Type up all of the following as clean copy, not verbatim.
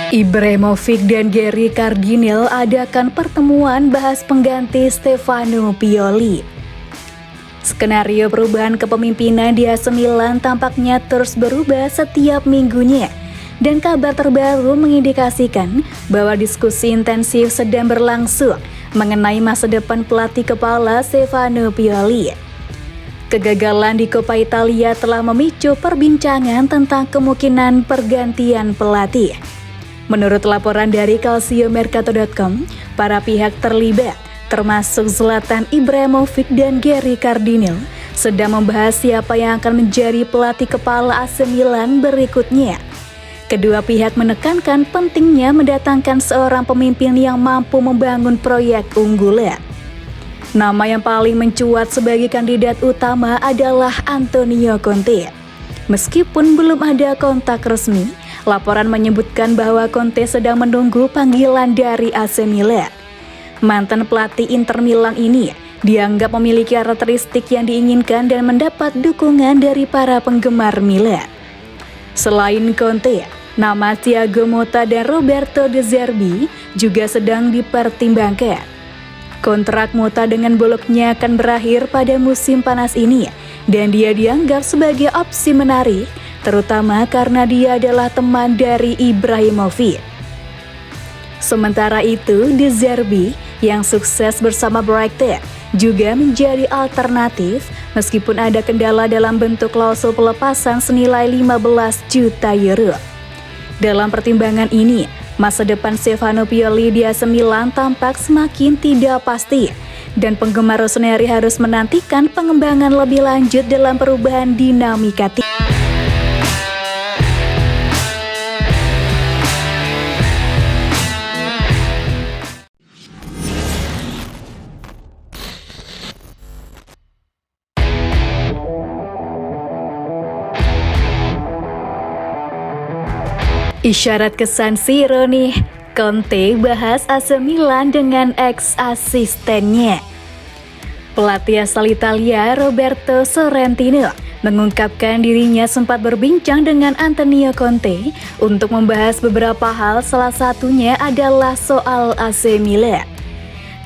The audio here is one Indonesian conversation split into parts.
Ibrahimovic dan Gary Cardinal adakan pertemuan bahas pengganti Stefano Pioli. Skenario perubahan kepemimpinan di AC Milan tampaknya terus berubah setiap minggunya. Dan kabar terbaru mengindikasikan bahwa diskusi intensif sedang berlangsung mengenai masa depan pelatih kepala Stefano Pioli. Kegagalan di Coppa Italia telah memicu perbincangan tentang kemungkinan pergantian pelatih. Menurut laporan dari calciomercato.com, para pihak terlibat, termasuk Zlatan Ibrahimovic dan Gary Cardinal, sedang membahas siapa yang akan menjadi pelatih kepala AC Milan berikutnya. Kedua pihak menekankan pentingnya mendatangkan seorang pemimpin yang mampu membangun proyek unggulan. Nama yang paling mencuat sebagai kandidat utama adalah Antonio Conte. Meskipun belum ada kontak resmi, laporan menyebutkan bahwa Conte sedang menunggu panggilan dari AC Milan. Mantan pelatih Inter Milan ini dianggap memiliki karakteristik yang diinginkan dan mendapat dukungan dari para penggemar Milan. Selain Conte, nama Thiago Motta dan Roberto De Zerbi juga sedang dipertimbangkan. Kontrak Motta dengan Bologna akan berakhir pada musim panas ini dan dia dianggap sebagai opsi menarik, terutama karena dia adalah teman dari Ibrahimovic. Sementara itu, De Zerbi yang sukses bersama Brighton juga menjadi alternatif meskipun ada kendala dalam bentuk klausul pelepasan senilai 15 juta euro. Dalam pertimbangan ini, masa depan Stefano Pioli di AC Milan tampak semakin tidak pasti dan penggemar Rossoneri harus menantikan pengembangan lebih lanjut dalam perubahan dinamika tim. Isyarat ke San Siro nih, Conte bahas AC Milan dengan ex-asistennya. Pelatih asal Italia Roberto Sorrentino mengungkapkan dirinya sempat berbincang dengan Antonio Conte untuk membahas beberapa hal, salah satunya adalah soal AC Milan.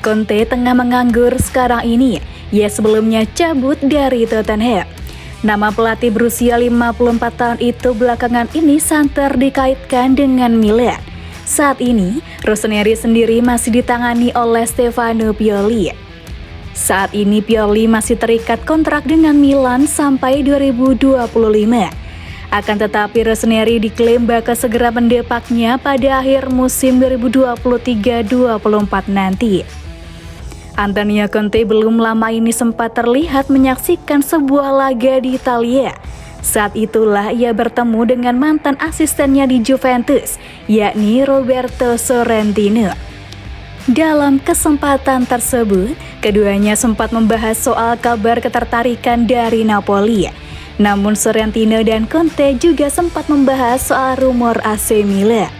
Conte tengah menganggur sekarang ini, ia sebelumnya cabut dari Tottenham. Nama pelatih berusia 54 tahun itu belakangan ini santer dikaitkan dengan Milan. Saat ini, Rossoneri sendiri masih ditangani oleh Stefano Pioli. Saat ini Pioli masih terikat kontrak dengan Milan sampai 2025. Akan tetapi Rossoneri diklaim bakal segera mendepaknya pada akhir musim 2023-24 nanti. Antonio Conte belum lama ini sempat terlihat menyaksikan sebuah laga di Italia. Saat itulah ia bertemu dengan mantan asistennya di Juventus, yakni Roberto Sorrentino. Dalam kesempatan tersebut, keduanya sempat membahas soal kabar ketertarikan dari Napoli. Namun Sorrentino dan Conte juga sempat membahas soal rumor AC Milan.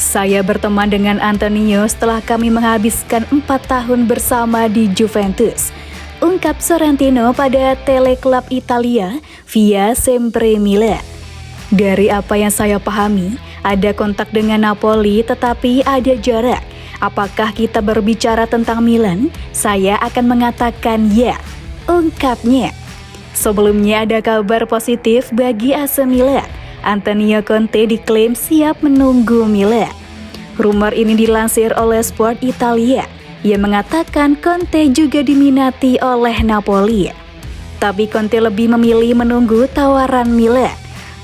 Saya berteman dengan Antonio setelah kami menghabiskan 4 tahun bersama di Juventus, ungkap Sorrentino pada Teleklub Italia via Sempre Milan. Dari apa yang saya pahami, ada kontak dengan Napoli tetapi ada jarak. Apakah kita berbicara tentang Milan? Saya akan mengatakan ya, ungkapnya. Sebelumnya ada kabar positif bagi AC Milan. Antonio Conte diklaim siap menunggu Milan. Rumor ini dilansir oleh Sport Italia. Ia mengatakan Conte juga diminati oleh Napoli. Tapi Conte lebih memilih menunggu tawaran Milan.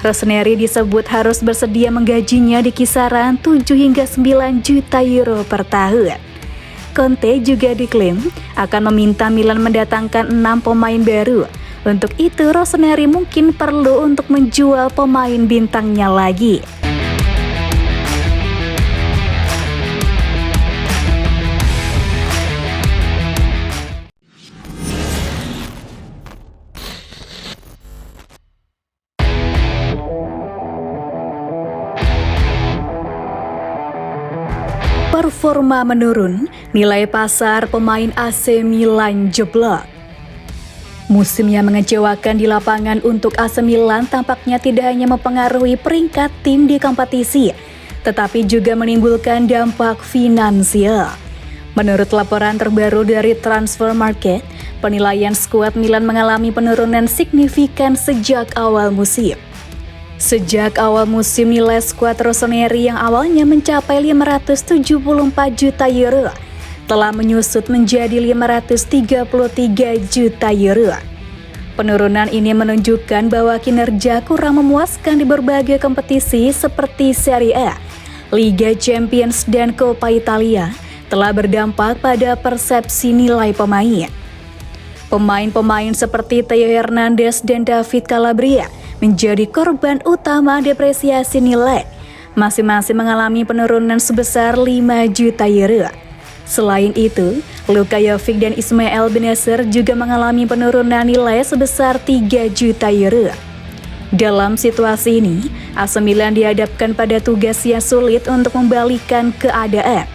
Rossoneri disebut harus bersedia menggajinya di kisaran 7 hingga 9 juta euro per tahun. Conte juga diklaim akan meminta Milan mendatangkan 6 pemain baru. Untuk itu, Rossoneri mungkin perlu untuk menjual pemain bintangnya lagi. Performa menurun, nilai pasar pemain AC Milan jeblok. Musim yang mengecewakan di lapangan untuk AC Milan tampaknya tidak hanya mempengaruhi peringkat tim di kompetisi, tetapi juga menimbulkan dampak finansial. Menurut laporan terbaru dari Transfer Market, penilaian skuad Milan mengalami penurunan signifikan sejak awal musim. Sejak awal musim, nilai skuad Rossoneri yang awalnya mencapai 574 juta euro telah menyusut menjadi 533 juta euro. Penurunan ini menunjukkan bahwa kinerja kurang memuaskan di berbagai kompetisi seperti Serie A, Liga Champions, dan Coppa Italia telah berdampak pada persepsi nilai pemain. Pemain-pemain seperti Theo Hernandez dan David Calabria menjadi korban utama depresiasi nilai, masing-masing mengalami penurunan sebesar 5 juta euro. Selain itu, Luka Jovic dan Ismail Bennacer juga mengalami penurunan nilai sebesar 3 juta euro. Dalam situasi ini, AC Milan dihadapkan pada tugas yang sulit untuk membalikan keadaan.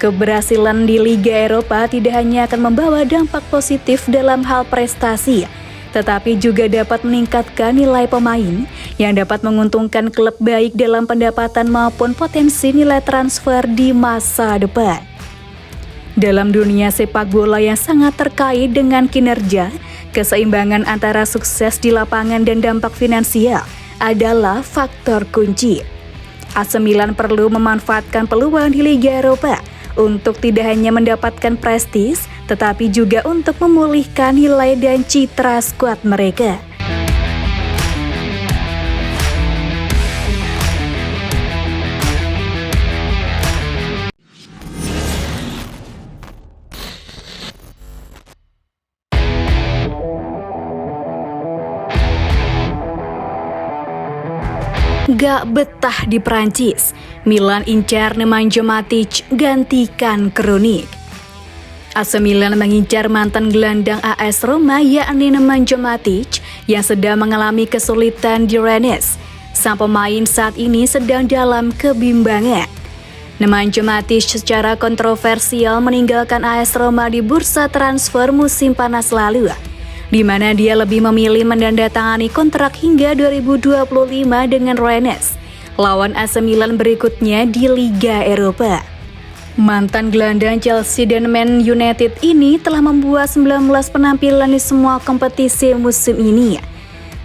Keberhasilan di Liga Eropa tidak hanya akan membawa dampak positif dalam hal prestasi, tetapi juga dapat meningkatkan nilai pemain yang dapat menguntungkan klub baik dalam pendapatan maupun potensi nilai transfer di masa depan. Dalam dunia sepak bola yang sangat terkait dengan kinerja, keseimbangan antara sukses di lapangan dan dampak finansial adalah faktor kunci. AC Milan perlu memanfaatkan peluang di Liga Eropa untuk tidak hanya mendapatkan prestis, tetapi juga untuk memulihkan nilai dan citra skuad mereka. Gak betah di Prancis, Milan incar Nemanja Matic gantikan Krunic. AC Milan mengincar mantan gelandang AS Roma yakni Nemanja Matic yang sedang mengalami kesulitan di Rennes. Sang pemain saat ini sedang dalam kebimbangan. Nemanja Matic secara kontroversial meninggalkan AS Roma di bursa transfer musim panas lalu, di mana dia lebih memilih menandatangani kontrak hingga 2025 dengan Rennes, lawan AC Milan berikutnya di Liga Eropa. Mantan gelandang Chelsea dan Man United ini telah membuat 19 penampilan di semua kompetisi musim ini.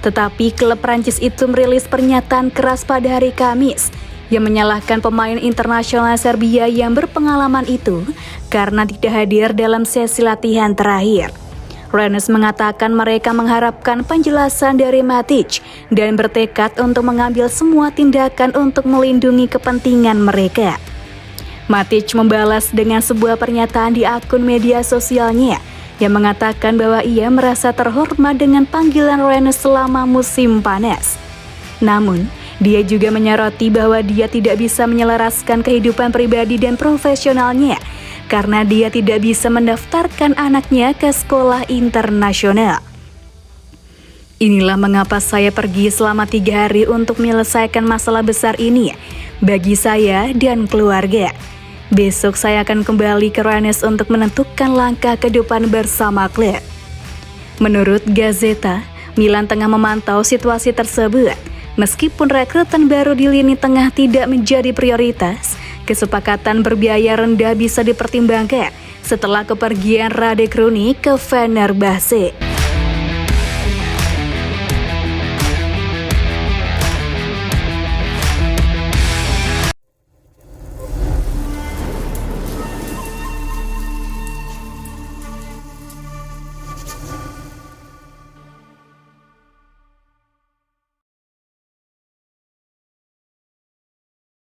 Tetapi klub Prancis itu merilis pernyataan keras pada hari Kamis yang menyalahkan pemain internasional Serbia yang berpengalaman itu karena tidak hadir dalam sesi latihan terakhir. Rennes mengatakan mereka mengharapkan penjelasan dari Matic dan bertekad untuk mengambil semua tindakan untuk melindungi kepentingan mereka. Matic membalas dengan sebuah pernyataan di akun media sosialnya yang mengatakan bahwa ia merasa terhormat dengan panggilan Rennes selama musim panas. Namun, dia juga menyoroti bahwa dia tidak bisa menyelaraskan kehidupan pribadi dan profesionalnya karena dia tidak bisa mendaftarkan anaknya ke sekolah internasional. Inilah mengapa saya pergi selama 3 hari untuk menyelesaikan masalah besar ini bagi saya dan keluarga. Besok saya akan kembali ke Rennes untuk menentukan langkah ke depan bersama klub. Menurut Gazzetta, Milan tengah memantau situasi tersebut. Meskipun rekrutan baru di lini tengah tidak menjadi prioritas, kesepakatan berbiaya rendah bisa dipertimbangkan setelah kepergian Rade Krunic ke Fenerbahce.